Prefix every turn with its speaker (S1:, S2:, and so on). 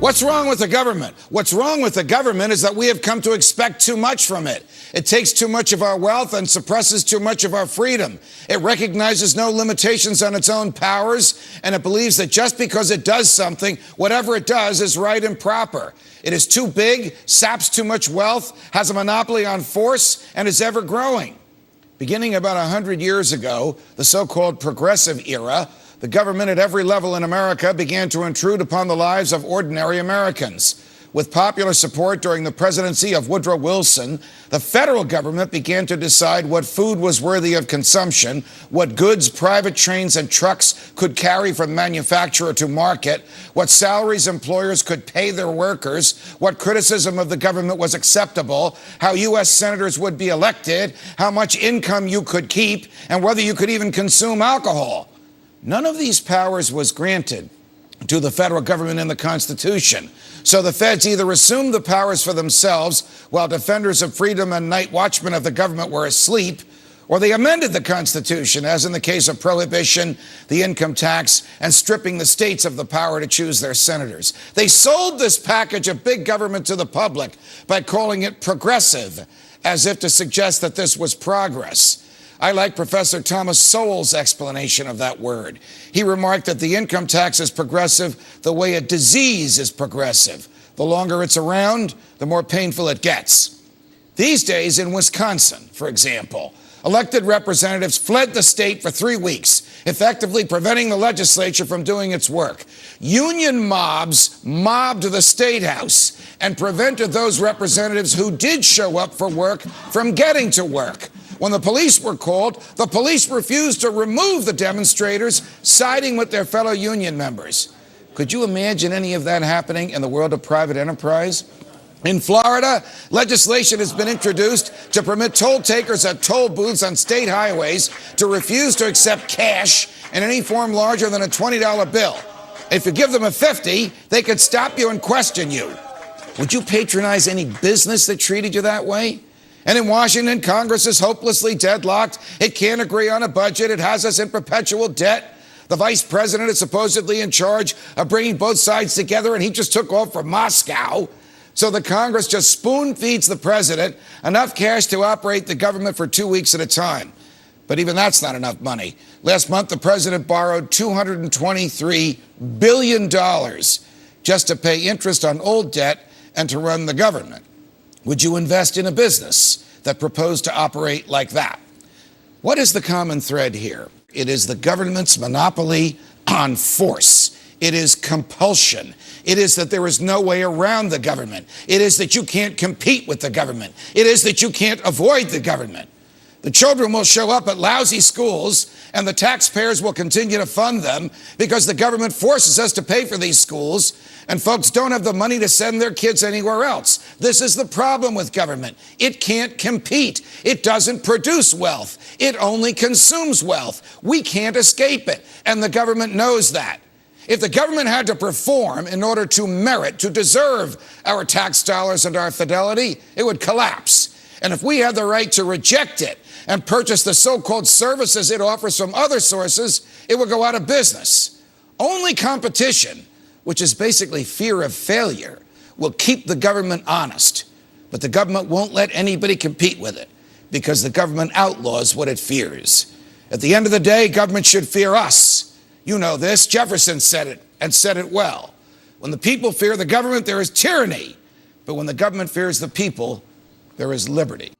S1: What's wrong with the government? What's wrong with the government is that we have come to expect too much from it. It takes too much of our wealth and suppresses too much of our freedom. It recognizes no limitations on its own powers, and it believes that just because it does something, whatever it does is right and proper. It is too big, saps too much wealth, has a monopoly on force, and is ever growing. Beginning about 100 years ago, the so-called progressive era, the government at every level in America began to intrude upon the lives of ordinary Americans. With popular support during the presidency of Woodrow Wilson, the federal government began to decide what food was worthy of consumption, what goods private trains and trucks could carry from manufacturer to market, what salaries employers could pay their workers, what criticism of the government was acceptable, how U.S. senators would be elected, how much income you could keep, and whether you could even consume alcohol. None of these powers was granted to the federal government in the Constitution. So the feds either assumed the powers for themselves while defenders of freedom and night watchmen of the government were asleep, or they amended the Constitution, as in the case of prohibition, the income tax, and stripping the states of the power to choose their senators. They sold this package of big government to the public by calling it progressive, as if to suggest that this was progress. I like Professor Thomas Sowell's explanation of that word. He remarked that the income tax is progressive the way a disease is progressive. The longer it's around, the more painful it gets. These days in Wisconsin, for example, elected representatives fled the state for 3 weeks, effectively preventing the legislature from doing its work. Union mobs mobbed the state house and prevented those representatives who did show up for work from getting to work. When the police were called, the police refused to remove the demonstrators, siding with their fellow union members. Could you imagine any of that happening in the world of private enterprise? In Florida, legislation has been introduced to permit toll takers at toll booths on state highways to refuse to accept cash in any form larger than a $20 bill. If you give them a $50, they could stop you and question you. Would you patronize any business that treated you that way? And in Washington, Congress is hopelessly deadlocked. It can't agree on a budget. It has us in perpetual debt. The vice president is supposedly in charge of bringing both sides together, and he just took off for Moscow. So the Congress just spoon feeds the president enough cash to operate the government for 2 weeks at a time. But even that's not enough money. Last month, the president borrowed $223 billion just to pay interest on old debt and to run the government. Would you invest in a business that proposed to operate like that? What is the common thread here? It is the government's monopoly on force. It is compulsion. It is that there is no way around the government. It is that you can't compete with the government. It is that you can't avoid the government. The children will show up at lousy schools, and the taxpayers will continue to fund them because the government forces us to pay for these schools, and folks don't have the money to send their kids anywhere else. This is the problem with government. It can't compete. It doesn't produce wealth. It only consumes wealth. We can't escape it, and the government knows that. If the government had to perform in order to merit, to deserve our tax dollars and our fidelity, it would collapse. And if we had the right to reject it and purchase the so-called services it offers from other sources, it would go out of business. Only competition, which is basically fear of failure, will keep the government honest. But the government won't let anybody compete with it because the government outlaws what it fears. At the end of the day, government should fear us. You know this. Jefferson said it, and said it well. When the people fear the government, there is tyranny. But when the government fears the people, there is liberty.